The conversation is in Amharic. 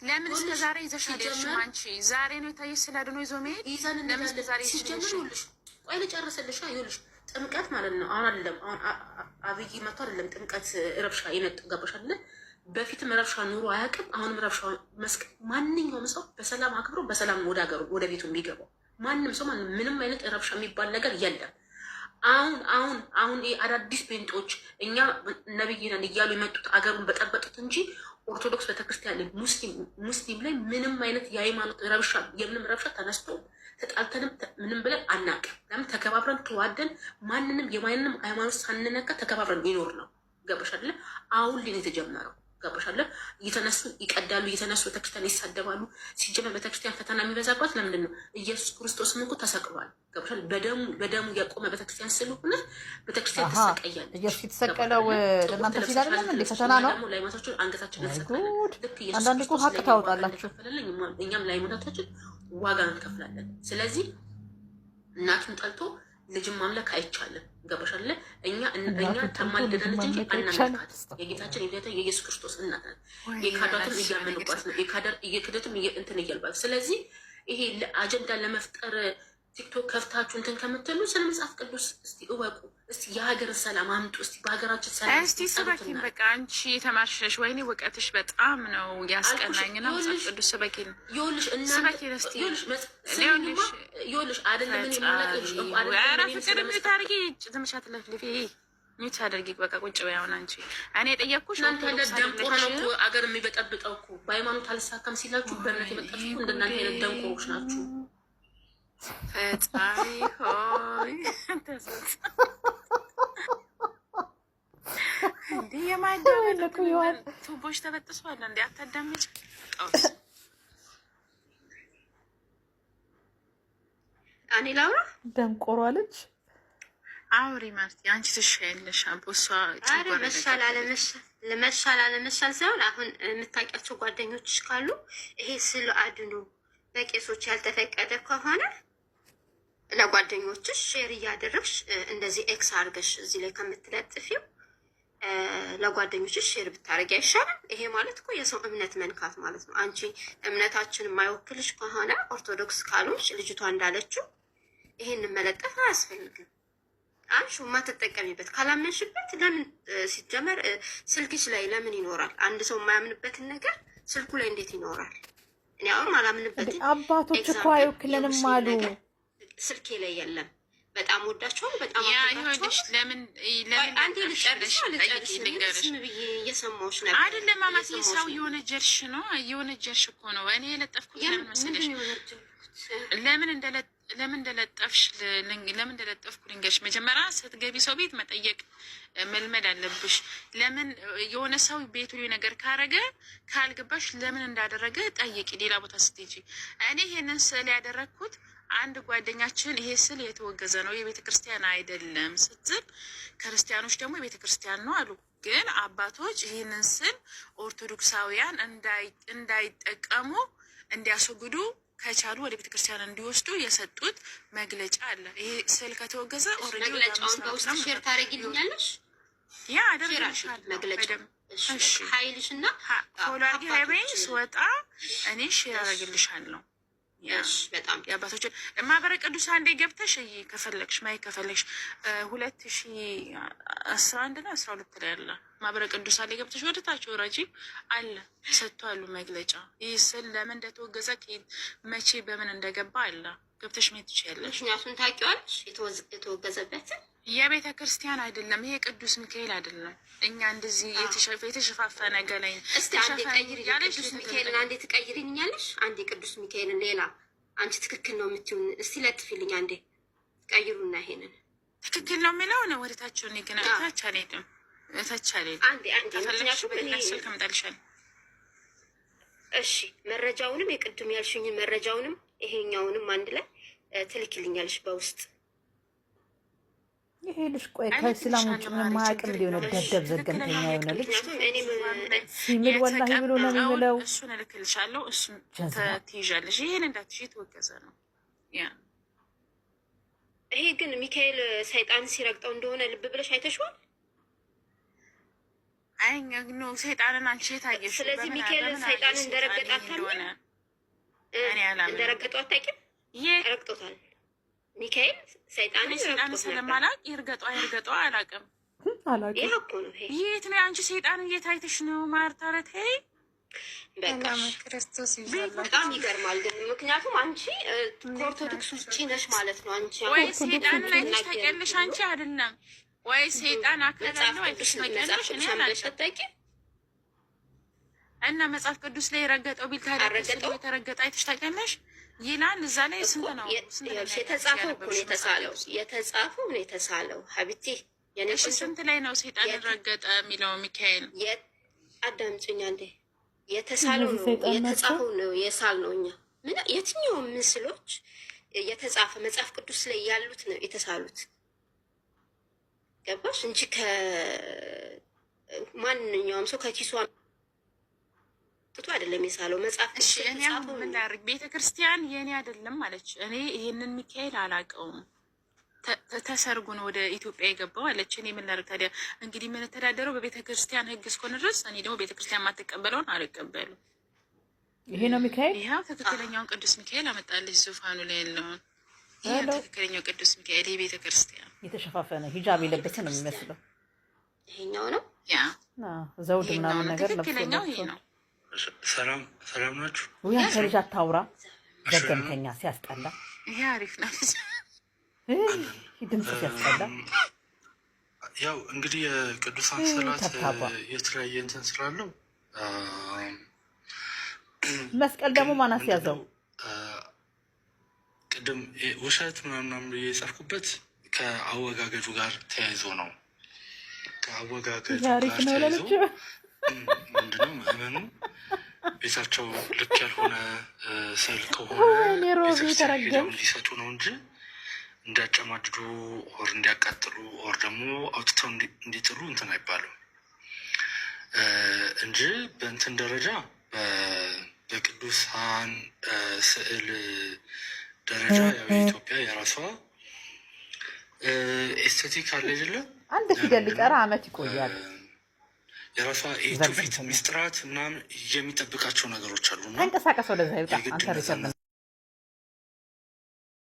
ለምን እስከ ዛሬ ይዘሻለሽ? አንቺ ዛሬ ነው የታየሽ ስላድኖ ይዞ መሄድ ለምን እስከ ዛሬ ሲጀምሩልሽ? ቆይ ልጨርስልሽ። ይኸውልሽ ጥምቀት ማለት ነው አሁን አይደለም አሁን አብይ መጥቶ አይደለም ጥምቀት ረብሻ የመጡ ገባሽ አይደለ? በፊትም ረብሻ ኑሮ አያውቅም። አሁንም ረብሻ መስክ ማንኛውም ሰው በሰላም አክብሮ በሰላም ወደ ሀገሩ ወደ ቤቱ የሚገባው ማንም ሰው ምንም አይነት ረብሻ የሚባል ነገር የለም። አሁን አዳዲስ ፔንጦች እኛ ነብይ ነን እያሉ የመጡት አገሩን በጠበጡት እንጂ ኦርቶዶክስ ቤተክርስቲያን ላይ ሙስሊም ላይ ምንም አይነት የሃይማኖት ረብሻ የምንም ረብሻ ተነስቶ ተጣልተንም ምንም ብለን አናውቅም። ለምን ተከባብረን ተዋደን ማንንም የማንንም ሃይማኖት ሳንነካ ተከባብረን ይኖር ነው። ገባሽ አይደለ? አሁን ላይ ነው የተጀመረው። ገባሽ አይደለ? እየተነሱ ይቀዳሉ፣ እየተነሱ ቤተክርስቲያን ይሳደባሉ። ሲጀመር ቤተክርስቲያን ፈተና የሚበዛባት ለምንድን ነው? ኢየሱስ ክርስቶስም እኮ ተሰቅሏል። ገባሽ አይደለ? በደሙ የቆመ ቤተክርስቲያን ስለሆነ ቤተክርስቲያን ትሰቀያለች። ኢየሱስ የተሰቀለው ለእናንተ ሲል አይደለም እንዴ? ፈተና ነው። ለሃይማኖታችን አንገታችን እንሰጣለን። ልክ አንዳንድ እኮ ሀቅ ታወጣላችሁ። እኛም ለሃይማኖታችን ዋጋ እንከፍላለን። ስለዚህ እናቱን ጠልቶ ልጅን ማምለክ አይቻልም። ገባሽ አይደለ? እኛ ተማልደናለች እንጂ አናመልካት። የጌታችን የኢየሱስ ክርስቶስ እናት ናት። የካዳትም እያመኑባት ነው። የክደትም እንትን እያልባት። ስለዚህ ይሄ አጀንዳ ለመፍጠር ቲክቶክ ከፍታችሁ እንትን ከምትሉ ስለ መጽሐፍ ቅዱስ እስቲ እወቁ። እስቲ የሀገር ሰላም አምጡ። እስቲ በሀገራችን ሰላም እስቲ ስበኪን። በቃ አንቺ የተማርሽሽ ወይኔ እውቀትሽ በጣም ነው ያስቀናኝ። ነው መጽሐፍ ቅዱስ ስበኪን። ይኸውልሽ ስበኪን እስቲ ይኸውልሽ አይደለም እኔ ማለት ኧረ ፍቅር ሚዩት አድርጊ። ትምሻት ለፍልፊ ሚዩት አድርጊ። በቃ ቁጭ በይ። አሁን አንቺ እኔ የጠየቅኩሽ እናንተ ያለ ደንቆሮ ነው እኮ አገር የሚበጠብጠው እኮ በሃይማኖት አልሳካም ሲላችሁ በእምነት የመጣችሁ እንደናንተ አይነት ደንቆሮች ናችሁ። ፈጣሪ ሆይ እንዴ የማዳመጥ ቱቦች ተበጥሷል እንዴ? አታዳምጭ። እኔ ላውራ ደንቆሮ አለች። አውሪ ማለት አንቺ ትሻያለሽ። አቦሷ አረ መሻል አለመሻል ሳይሆን አሁን የምታውቂያቸው ጓደኞች ካሉ ይሄ ስለ አድኖ በቄሶች ያልተፈቀደ ከሆነ ለጓደኞችሽ ሼር እያደረግሽ እንደዚህ ኤክስ አድርገሽ እዚህ ላይ ከምትለጥፊው ለጓደኞችሽ ሼር ብታደርጊ አይሻልም? ይሄ ማለት እኮ የሰው እምነት መንካት ማለት ነው። አንቺ እምነታችን የማይወክልሽ ከሆነ ኦርቶዶክስ ካልሆንሽ ልጅቷ እንዳለችው ይሄንን መለጠፍ አያስፈልግም። አንቺ የማትጠቀሚበት ካላመንሽበት ለምን ሲጀመር ስልክሽ ላይ ለምን ይኖራል? አንድ ሰው የማያምንበትን ነገር ስልኩ ላይ እንዴት ይኖራል? እኔ አሁን አላምንበትን አባቶች እኮ አይወክልንም አሉ። ስልኬ ላይ የለም። በጣም ወዳቸዋል። በጣም ይኸውልሽ ለምን አንዴ ልጨርስ ብዬ እየሰማሁሽ ነበር አይደለም? ማማት የሰው የሆነ ጀርሽ ነው የሆነ ጀርሽ እኮ ነው። እኔ የለጠፍኩት ለምን መሰለሽ? ለምን እንደለጠፍኩ ልንገርሽ። መጀመሪያ ስትገቢ ሰው ቤት መጠየቅ መልመድ አለብሽ። ለምን የሆነ ሰው ቤቱ ነገር ካረገ ካልገባሽ ለምን እንዳደረገ ጠይቂ። ሌላ ቦታ ስትሄጂ እኔ ይሄንን ስዕል ያደረግኩት አንድ ጓደኛችን ይሄ ስዕል የተወገዘ ነው የቤተ ክርስቲያን አይደለም ስትል፣ ክርስቲያኖች ደግሞ የቤተ ክርስቲያን ነው አሉ። ግን አባቶች ይህንን ስዕል ኦርቶዶክሳውያን እንዳይጠቀሙ እንዲያስወግዱ ከቻሉ ወደ ቤተ ክርስቲያን እንዲወስዱ የሰጡት መግለጫ አለ። ይሄ ስዕል ከተወገዘ ኦልሬዲ መግለጫውን በውስጥ ሼር ታደርጊልኛለሽ? ያ አደርግልሻለሁ። መግለጫ ኃይልሽና ፎሎአርጊ ሀይበኝ ስወጣ እኔ ሼር አደርግልሻለሁ። በጣም የአባቶችን ማህበረ ቅዱሳን አንዴ ገብተሽ ከፈለግሽ ማየት ከፈለግሽ 2011 እና 12 ላይ አለ ማህበረ ቅዱሳን ላይ ገብተሽ ወደታቸው ረጂ አለ ሰጥቷሉ መግለጫ። ይህ ስል ለምን እንደተወገዘ መቼ በምን እንደገባ አለ ገብተሽ ማየት ትችያለሽ። ምክንያቱም ታውቂዋለሽ የተወገዘበትን የቤተ ክርስቲያን አይደለም ይሄ ቅዱስ ሚካኤል አይደለም። እኛ እንደዚህ የተሸፋፈነ ገላይ እስቲ አንዴ ቀይሪ ቅዱስ ሚካኤልን አንዴ ትቀይሪልኛለሽ? አንዴ ቅዱስ ሚካኤልን ሌላ አንቺ ትክክል ነው የምትይውን እስቲ ለጥፊልኝ አንዴ ቀይሩና ይሄንን ትክክል ነው የሚለው ነው ወደታቸው ነው ግን ታች አልሄድም ታች አልሄድም። አንዴ ምክንያቱም ስልክ እመጣልሻለሁ። እሺ መረጃውንም የቅድም ያልሽኝን መረጃውንም ይሄኛውንም አንድ ላይ ትልክልኛለሽ በውስጥ። ይሄ ልጅ ቆይ ከእስላም ውጭ ምንም አያውቅም ሊሆነ ደደብ ዘገምተኛ የሆነ ልጅ ሲምል ወላሂ ብሎ ነው የሚለው። እሱን እልክልሻለሁ፣ እሱን ትይዣለሽ። ይሄን እንዳትሽ የተወገዘ ነው። ይሄ ግን ሚካኤል ሰይጣን ሲረግጠው እንደሆነ ልብ ብለሽ አይተሽዋል? አይ ነው ሰይጣንን አንቺ የታየሽ። ስለዚህ ሚካኤል ሰይጣንን እንደረገጣታል እኔ አላምንም። እንደረገጠው አታውቂም? ረግጦታል ሚካኤል ሰይጣንን ስለማላውቅ ይርገጧ አይርገጧ አላውቅም። ይሄ እኮ ነው። የት ነው አንቺ ሰይጣን እየታይተሽ ነው ማርታ? ረት ክርስቶስ በጣም ይገርማል። ግን ምክንያቱም አንቺ ከኦርቶዶክስ ውጭ ነሽ ማለት ነው። አንቺ ወይ ሰይጣንን አይተሽ ታውቂያለሽ? አንቺ አይደለም ወይ ሰይጣን አካላለው አይተሽ ታውቂያለሽ? እኔ አላውቅም። እና መጽሐፍ ቅዱስ ላይ ረገጠው ቢል ታዲያ የተረገጠ አይተሽ ታውቂያለሽ ይላል። እዛ ላይ ስንት ነው የተጻፈው? እኮ የተጻፈው ነው የተሳለው ሀቢቴ የነሽ ስንት ላይ ነው ሰይጣንን ረገጠ የሚለው ሚካኤል? አዳምጪኝ አንዴ። የተሳለው ነው የተጻፈው ነው የሳል ነው። እኛ ምን የትኛውም ምስሎች የተጻፈ መጽሐፍ ቅዱስ ላይ ያሉት ነው የተሳሉት። ገባሽ እንጂ ከማንኛውም ሰው ከኪሷ ጥቶ አይደለም የሳለው መጽሐፍ። እሺ እኔ አሁን ምን ላድርግ? ቤተክርስቲያን የኔ አይደለም አለች። እኔ ይሄንን ሚካኤል አላውቀውም፣ ተሰርጎ ነው ወደ ኢትዮጵያ የገባው አለች። እኔ ምን ላድርግ ታዲያ? እንግዲህ የምንተዳደረው በቤተክርስቲያን ሕግ እስከሆነ ድረስ እኔ ደግሞ ቤተክርስቲያን የማትቀበለውን አልቀበሉም። ይሄ ነው ሚካኤል። ይኸው ትክክለኛውን ቅዱስ ሚካኤል አመጣለች ዙፋኑ ላይ ያለውን። ይሄ ትክክለኛው ቅዱስ ሚካኤል የቤተክርስቲያን የተሸፋፈነ ሂጃብ የለበሰ ነው የሚመስለው። ይሄኛው ነው ያ ዘውድ ምናምን ነገር ለብሶ ትክክለኛው ይሄ ነው። ሰላም ናችሁ? ወይ አንተ ልጅ አታውራ፣ ዘገምተኛ ሲያስጠላ። ይሄ አሪፍ ነው። ድምፅ ሲያስጠላ። ያው እንግዲህ የቅዱሳን ስዕላት የተለያየ እንትን ስላለው መስቀል ደግሞ ማን አስያዘው? ቅድም ውሸት ምናምን የጻፍኩበት ከአወጋገዱ ጋር ተያይዞ ነው። ከአወጋገዱ ጋር ተያይዞ ምንድነው ምእመኑ ቤታቸው ልክ ያልሆነ ስዕል ከሆነ ቤተክርስቲያን ሄደው እንዲሰጡ ነው እንጂ እንዲያጨማድዱ ኦር እንዲያቃጥሉ ኦር ደግሞ አውጥተው እንዲጥሉ እንትን አይባሉም እንጂ በእንትን ደረጃ በቅዱሳን ስዕል ደረጃ ያው የኢትዮጵያ የራሷ ኤስቴቲክ አለ አይደለም። አንድ ፊደል ሊቀራ አመት ይቆያል። የራሷ ኢትዮፊት ሚስጥራት ምናምን የሚጠብቃቸው ነገሮች አሉ። አንቀሳቀስ ወደዛ ይውጣ አንተ